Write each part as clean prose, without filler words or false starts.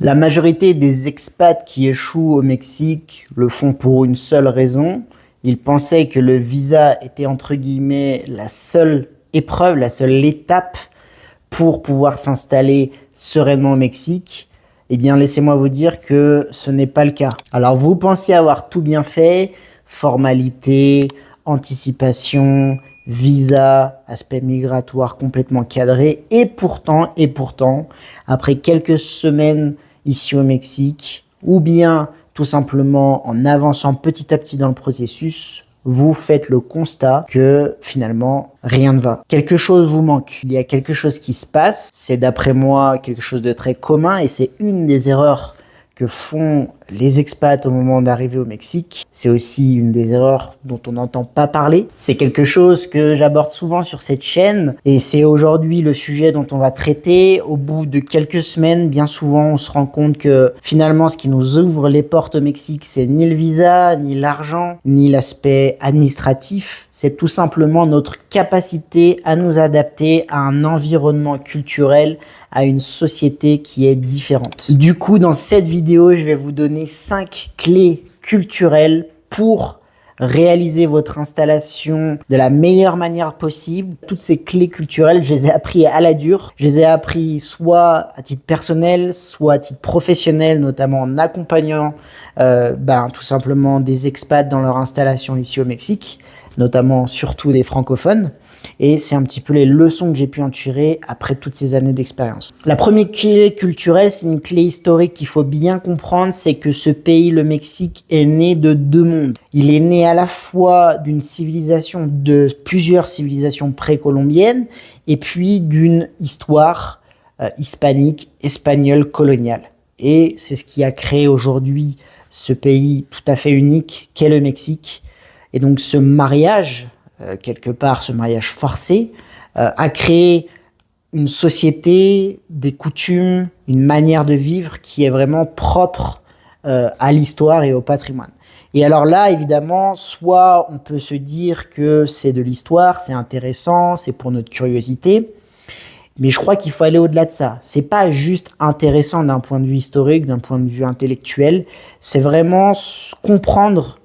La majorité des expats qui échouent au Mexique le font pour une seule raison. Ils pensaient que le visa était entre guillemets la seule épreuve, la seule étape pour pouvoir s'installer sereinement au Mexique. Eh bien, laissez-moi vous dire que ce n'est pas le cas. Alors, vous pensiez avoir tout bien fait, formalité, anticipation, visa, aspect migratoire complètement cadré, et pourtant, après quelques semaines ici au Mexique, ou bien tout simplement en avançant petit à petit dans le processus, vous faites le constat que finalement rien ne va. Quelque chose vous manque. Il y a quelque chose qui se passe. C'est d'après moi quelque chose de très commun et c'est une des erreurs que font les expats au moment d'arriver au Mexique. C'est aussi une des erreurs dont on n'entend pas parler. C'est quelque chose que j'aborde souvent sur cette chaîne et c'est aujourd'hui le sujet dont on va traiter. Au bout de quelques semaines, bien souvent, on se rend compte que finalement, ce qui nous ouvre les portes au Mexique, c'est ni le visa, ni l'argent, ni l'aspect administratif. C'est tout simplement notre capacité à nous adapter à un environnement culturel, à une société qui est différente. Du coup, dans cette vidéo, je vais vous donner 5 clés culturelles pour réaliser votre installation de la meilleure manière possible. Toutes ces clés culturelles, je les ai appris à la dure. Je les ai appris soit à titre personnel, soit à titre professionnel, notamment en accompagnant tout simplement des expats dans leur installation ici au Mexique, notamment surtout des francophones. Et c'est un petit peu les leçons que j'ai pu en tirer après toutes ces années d'expérience. La première clé culturelle, c'est une clé historique qu'il faut bien comprendre, c'est que ce pays, le Mexique, est né de deux mondes. Il est né à la fois d'une civilisation, de plusieurs civilisations précolombiennes, et puis d'une histoire hispanique, espagnole, coloniale. Et c'est ce qui a créé aujourd'hui ce pays tout à fait unique qu'est le Mexique. Et donc ce mariage, quelque part ce mariage forcé, a créé une société, des coutumes, une manière de vivre qui est vraiment propre à l'histoire et au patrimoine. Et alors là, évidemment, soit on peut se dire que c'est de l'histoire, c'est intéressant, c'est pour notre curiosité, mais je crois qu'il faut aller au-delà de ça. C'est pas juste intéressant d'un point de vue historique, d'un point de vue intellectuel, c'est vraiment comprendre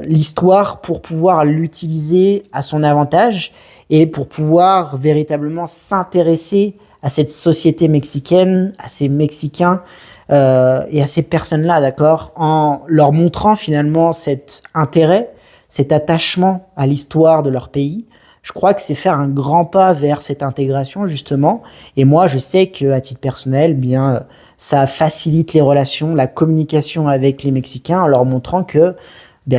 l'histoire pour pouvoir l'utiliser à son avantage et pour pouvoir véritablement s'intéresser à cette société mexicaine, à ces Mexicains et à ces personnes-là, d'accord, en leur montrant finalement cet intérêt, cet attachement à l'histoire de leur pays. Je crois que c'est faire un grand pas vers cette intégration justement. Et moi, je sais qu'à titre personnel, bien, ça facilite les relations, la communication avec les Mexicains en leur montrant que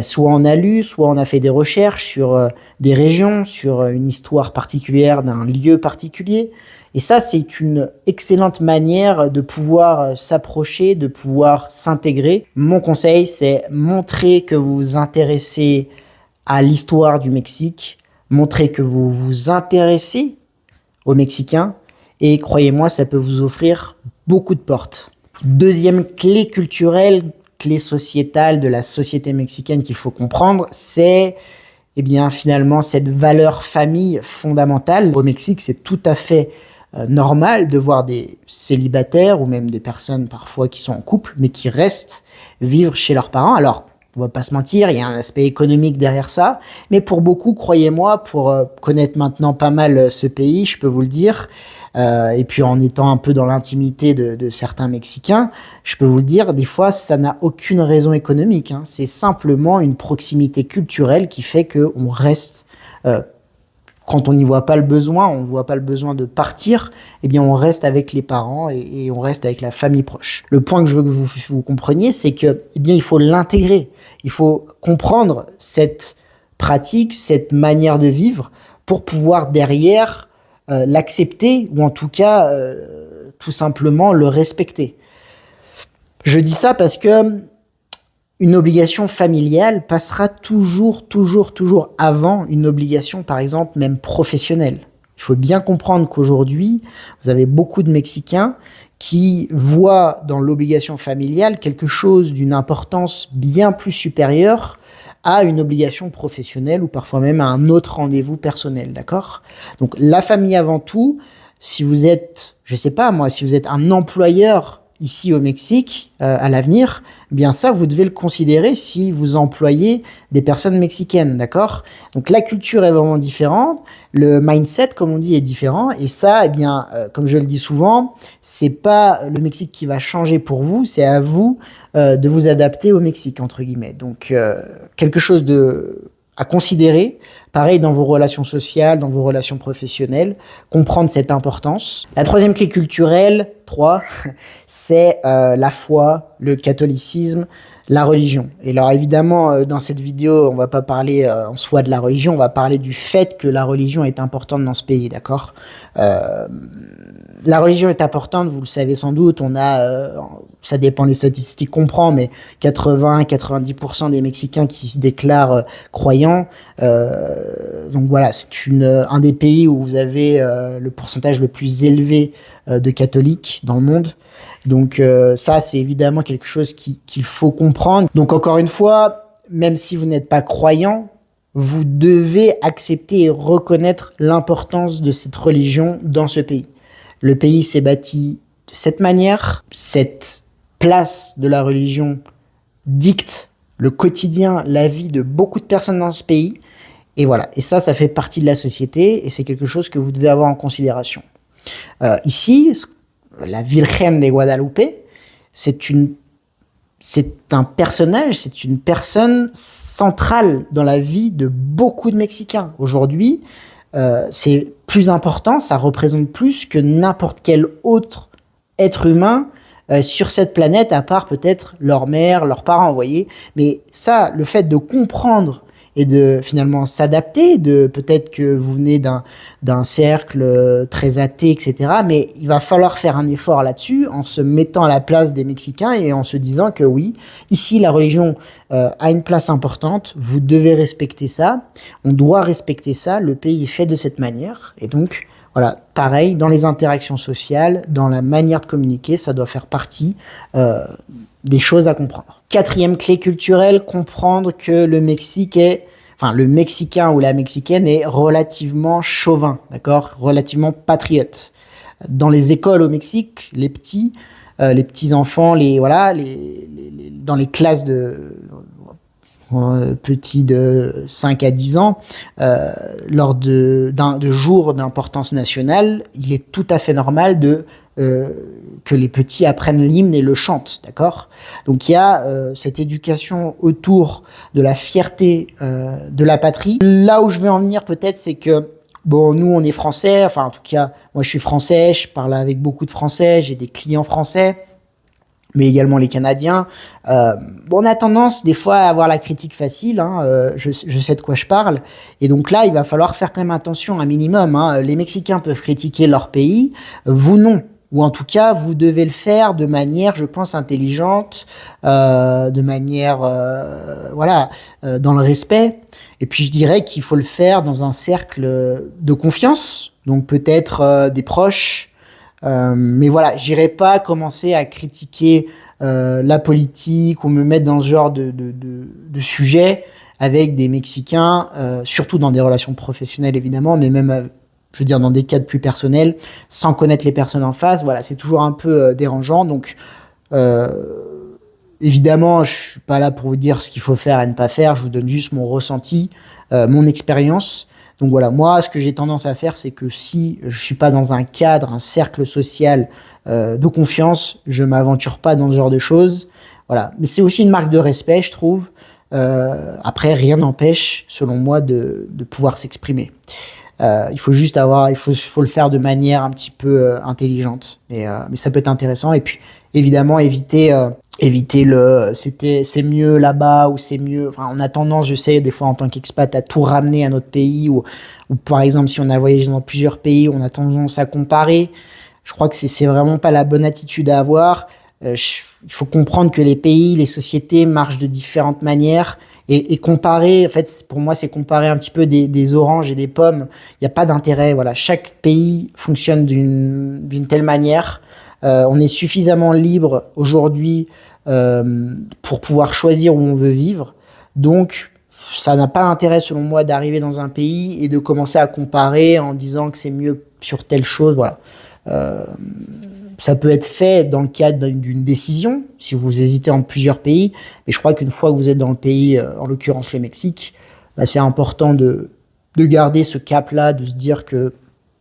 soit on a lu, soit on a fait des recherches sur des régions, sur une histoire particulière d'un lieu particulier. Et ça, c'est une excellente manière de pouvoir s'approcher, de pouvoir s'intégrer. Mon conseil, c'est montrer que vous vous intéressez à l'histoire du Mexique, montrer que vous vous intéressez aux Mexicains, et croyez-moi, ça peut vous offrir beaucoup de portes. Deuxième clé culturelle, clé sociétale de la société mexicaine qu'il faut comprendre, c'est finalement cette valeur famille fondamentale. Au Mexique, c'est tout à fait normal de voir des célibataires ou même des personnes parfois qui sont en couple, mais qui restent vivre chez leurs parents. Alors, on va pas se mentir, il y a un aspect économique derrière ça, mais pour beaucoup, croyez-moi, pour connaître maintenant pas mal ce pays, je peux vous le dire, et puis en étant un peu dans l'intimité de certains Mexicains, je peux vous le dire, des fois, ça n'a aucune raison économique. Hein. C'est simplement une proximité culturelle qui fait qu'on reste, quand on n'y voit pas le besoin, on ne voit pas le besoin de partir, on reste avec les parents et on reste avec la famille proche. Le point que je veux que vous compreniez, c'est que, il faut l'intégrer. Il faut comprendre cette pratique, cette manière de vivre pour pouvoir derrière l'accepter ou en tout cas tout simplement le respecter. Je dis ça parce que une obligation familiale passera toujours avant une obligation, par exemple, même professionnelle. Il faut bien comprendre qu'aujourd'hui, vous avez beaucoup de Mexicains qui voient dans l'obligation familiale quelque chose d'une importance bien plus supérieure à une obligation professionnelle ou parfois même à un autre rendez-vous personnel, d'accord? Donc la famille avant tout, si vous êtes, je sais pas moi, si vous êtes un employeur ici au Mexique à l'avenir, eh bien ça, vous devez le considérer si vous employez des personnes mexicaines, d'accord? Donc la culture est vraiment différente, le mindset, comme on dit, est différent, et ça, eh bien, comme je le dis souvent, c'est pas le Mexique qui va changer pour vous, c'est à vous de vous adapter au Mexique, entre guillemets. Donc quelque chose à considérer. Pareil dans vos relations sociales, dans vos relations professionnelles, comprendre cette importance. La troisième clé culturelle, 3, c'est la foi, le catholicisme, la religion. Et alors évidemment, dans cette vidéo, on va pas parler en soi de la religion, on va parler du fait que la religion est importante dans ce pays, d'accord? La religion est importante, vous le savez sans doute, ça dépend des statistiques qu'on prend, mais 80-90% des Mexicains qui se déclarent croyants. Donc voilà, c'est un des pays où vous avez le pourcentage le plus élevé de catholiques dans le monde. Donc ça, c'est évidemment quelque chose qu'il faut comprendre. Donc encore une fois, même si vous n'êtes pas croyant, vous devez accepter et reconnaître l'importance de cette religion dans ce pays. Le pays s'est bâti de cette manière. Cette place de la religion dicte le quotidien, la vie de beaucoup de personnes dans ce pays. Et voilà, et ça fait partie de la société et c'est quelque chose que vous devez avoir en considération. Ici, la Virgen de Guadalupe, c'est un personnage, c'est une personne centrale dans la vie de beaucoup de Mexicains. Aujourd'hui, c'est plus important, ça représente plus que n'importe quel autre être humain sur cette planète, à part peut-être leur mère, leurs parents, vous voyez. Mais ça, le fait de comprendre et de finalement s'adapter, peut-être que vous venez d'un cercle très athée, etc. Mais il va falloir faire un effort là-dessus en se mettant à la place des Mexicains et en se disant que oui, ici la religion a une place importante, vous devez respecter ça, on doit respecter ça, le pays est fait de cette manière. Et donc, voilà, pareil, dans les interactions sociales, dans la manière de communiquer, ça doit faire partie des choses à comprendre. Quatrième clé culturelle, comprendre que le Mexicain ou la Mexicaine est relativement chauvin, d'accord, relativement patriote. Dans les écoles au Mexique, les petits enfants, dans les classes de petits de 5 à 10 ans, lors de jours d'importance nationale, il est tout à fait normal que les petits apprennent l'hymne et le chantent, d'accord? Donc il y a cette éducation autour de la fierté de la patrie. Là où je veux en venir peut-être, c'est que bon, nous on est français, enfin en tout cas, moi je suis français, je parle avec beaucoup de français, j'ai des clients français, mais également les Canadiens. On a tendance des fois à avoir la critique facile, hein, je sais de quoi je parle, et donc là il va falloir faire quand même attention un minimum, hein. Les Mexicains peuvent critiquer leur pays, vous non. Ou en tout cas, vous devez le faire de manière, je pense, intelligente, de manière, dans le respect. Et puis je dirais qu'il faut le faire dans un cercle de confiance, donc peut-être des proches. Mais voilà, j'irai pas commencer à critiquer la politique ou me mettre dans ce genre de sujet avec des Mexicains, surtout dans des relations professionnelles évidemment, mais même je veux dire dans des cadres plus personnels, sans connaître les personnes en face. Voilà, c'est toujours un peu dérangeant. Donc, évidemment, je suis pas là pour vous dire ce qu'il faut faire et ne pas faire. Je vous donne juste mon ressenti, mon expérience. Donc voilà, moi, ce que j'ai tendance à faire, c'est que si je suis pas dans un cadre, un cercle social de confiance, je m'aventure pas dans ce genre de choses. Voilà, mais c'est aussi une marque de respect, je trouve. Après, rien n'empêche, selon moi, de pouvoir s'exprimer. Il faut juste faut le faire de manière un petit peu intelligente. Mais ça peut être intéressant. Et puis, évidemment, éviter c'est mieux là-bas ou c'est mieux. Enfin, on a tendance, je sais, des fois en tant qu'expat, à tout ramener à notre pays ou par exemple, si on a voyagé dans plusieurs pays, on a tendance à comparer. Je crois que c'est vraiment pas la bonne attitude à avoir. Il faut comprendre que les pays, les sociétés marchent de différentes manières. Et comparer, en fait, pour moi, c'est comparer un petit peu des oranges et des pommes. Il n'y a pas d'intérêt. Voilà, chaque pays fonctionne d'une telle manière. On est suffisamment libre aujourd'hui pour pouvoir choisir où on veut vivre. Donc, ça n'a pas d'intérêt, selon moi, d'arriver dans un pays et de commencer à comparer en disant que c'est mieux sur telle chose. Voilà. Ça peut être fait dans le cadre d'une décision, si vous hésitez entre plusieurs pays. Mais je crois qu'une fois que vous êtes dans le pays, en l'occurrence le Mexique, bah, c'est important de garder ce cap-là, de se dire que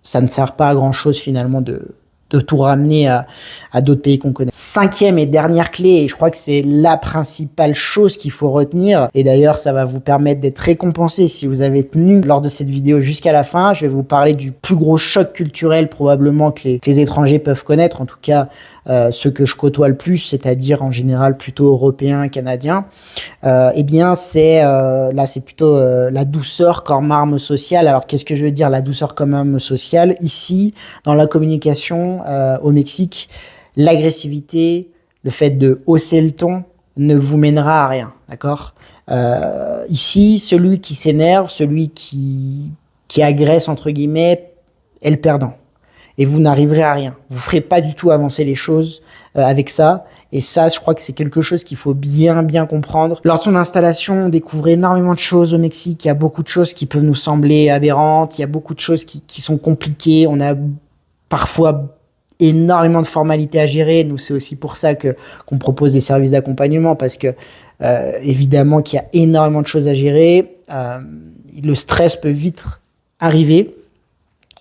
ça ne sert pas à grand-chose finalement de tout ramener à d'autres pays qu'on connaît. Cinquième et dernière clé, et je crois que c'est la principale chose qu'il faut retenir, et d'ailleurs ça va vous permettre d'être récompensé si vous avez tenu lors de cette vidéo jusqu'à la fin. Je vais vous parler du plus gros choc culturel probablement que les étrangers peuvent connaître, en tout cas ceux que je côtoie le plus, c'est-à-dire en général plutôt européens, canadiens. Eh bien là c'est plutôt la douceur comme arme sociale. Alors qu'est-ce que je veux dire la douceur comme arme sociale? Ici, dans la communication au Mexique, l'agressivité, le fait de hausser le ton ne vous mènera à rien, d'accord? Ici, celui qui s'énerve, celui qui agresse entre guillemets, est le perdant. Et vous n'arriverez à rien. Vous ne ferez pas du tout avancer les choses avec ça. Et ça, je crois que c'est quelque chose qu'il faut bien comprendre. Lors de son installation, on découvre énormément de choses au Mexique. Il y a beaucoup de choses qui peuvent nous sembler aberrantes. Il y a beaucoup de choses qui sont compliquées. On a parfois énormément de formalités à gérer. Nous, c'est aussi pour ça qu'on propose des services d'accompagnement, parce que évidemment qu'il y a énormément de choses à gérer. Le stress peut vite arriver.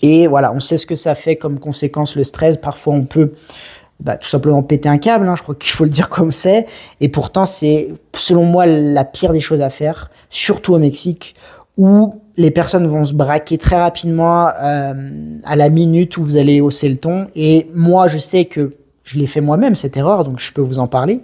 Et voilà, on sait ce que ça fait comme conséquence le stress. Parfois, on peut tout simplement péter un câble, hein, je crois qu'il faut le dire comme c'est. Et pourtant, c'est, selon moi, la pire des choses à faire, surtout au Mexique, où les personnes vont se braquer très rapidement à la minute où vous allez hausser le ton. Et moi, je sais que je l'ai fait moi-même, cette erreur, donc je peux vous en parler.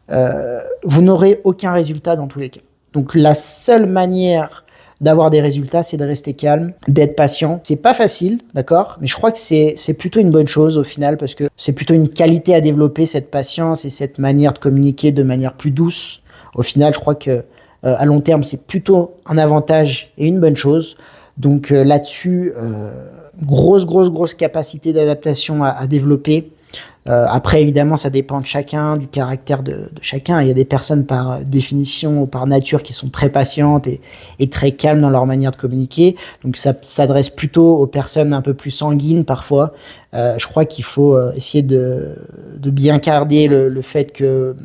Vous n'aurez aucun résultat dans tous les cas. Donc, la seule manière d'avoir des résultats, c'est de rester calme, d'être patient. C'est pas facile, d'accord? Mais je crois que c'est plutôt une bonne chose au final, parce que c'est plutôt une qualité à développer, cette patience et cette manière de communiquer de manière plus douce. Au final, je crois que à long terme, c'est plutôt un avantage et une bonne chose. Donc là-dessus, grosse capacité d'adaptation à développer. Après, évidemment, ça dépend de chacun, du caractère de chacun. Il y a des personnes par définition ou par nature qui sont très patientes et très calmes dans leur manière de communiquer. Donc, ça s'adresse plutôt aux personnes un peu plus sanguines parfois. Je crois qu'il faut essayer de bien garder le fait que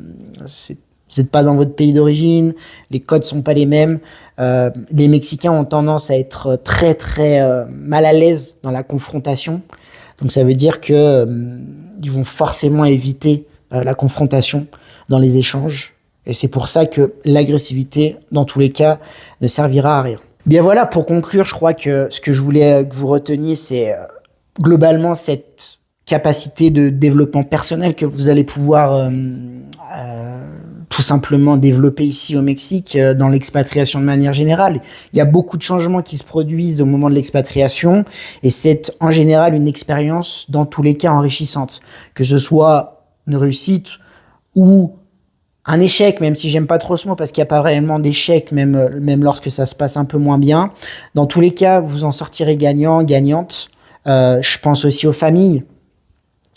vous n'êtes pas dans votre pays d'origine, les codes sont pas les mêmes. Les Mexicains ont tendance à être très mal à l'aise dans la confrontation. Donc ça veut dire que ils vont forcément éviter la confrontation dans les échanges. Et c'est pour ça que l'agressivité, dans tous les cas, ne servira à rien. Bien voilà, pour conclure, je crois que ce que je voulais que vous reteniez, c'est globalement cette capacité de développement personnel que vous allez pouvoir tout simplement développer ici au Mexique, dans l'expatriation de manière générale. Il y a beaucoup de changements qui se produisent au moment de l'expatriation et c'est en général une expérience dans tous les cas enrichissante. Que ce soit une réussite ou un échec, même si j'aime pas trop ce mot parce qu'il n'y a pas réellement d'échec, même lorsque ça se passe un peu moins bien. Dans tous les cas, vous en sortirez gagnant, gagnante. Je pense aussi aux familles.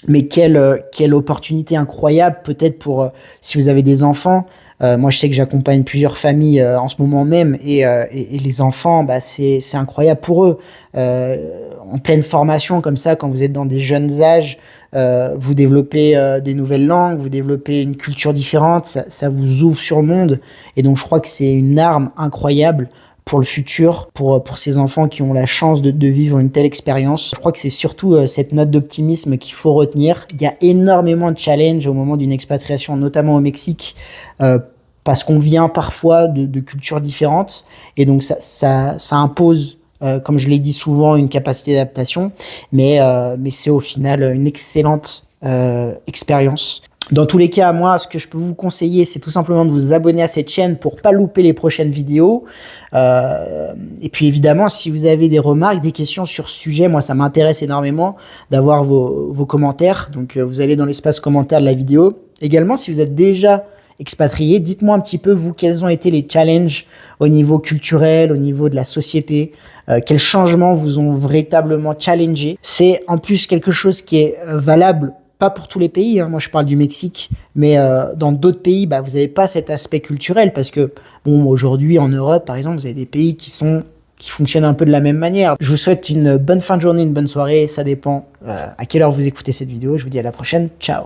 Mais quelle opportunité incroyable, peut-être pour si vous avez des enfants. Moi, je sais que j'accompagne plusieurs familles en ce moment même, et les enfants, c'est incroyable pour eux. En pleine formation comme ça, quand vous êtes dans des jeunes âges, vous développez des nouvelles langues, vous développez une culture différente, ça vous ouvre sur le monde. Et donc, je crois que c'est une arme incroyable pour le futur, pour ces enfants qui ont la chance de vivre une telle expérience. Je crois que c'est surtout cette note d'optimisme qu'il faut retenir. Il y a énormément de challenges au moment d'une expatriation, notamment au Mexique, parce qu'on vient parfois de cultures différentes, et donc ça impose, comme je l'ai dit souvent, une capacité d'adaptation, mais c'est au final une excellente expérience. Dans tous les cas, moi, ce que je peux vous conseiller, c'est tout simplement de vous abonner à cette chaîne pour pas louper les prochaines vidéos. Et puis évidemment, si vous avez des remarques, des questions sur ce sujet, moi, ça m'intéresse énormément d'avoir vos commentaires. Donc, vous allez dans l'espace commentaire de la vidéo. Également, si vous êtes déjà expatrié, dites-moi un petit peu, vous, quels ont été les challenges au niveau culturel, au niveau de la société, quels changements vous ont véritablement challengé. C'est en plus quelque chose qui est valable pas pour tous les pays, hein. Moi je parle du Mexique, mais dans d'autres pays, vous n'avez pas cet aspect culturel parce que, bon, aujourd'hui en Europe, par exemple, vous avez des pays qui sont qui fonctionnent un peu de la même manière. Je vous souhaite une bonne fin de journée, une bonne soirée, ça dépend à quelle heure vous écoutez cette vidéo. Je vous dis à la prochaine, ciao.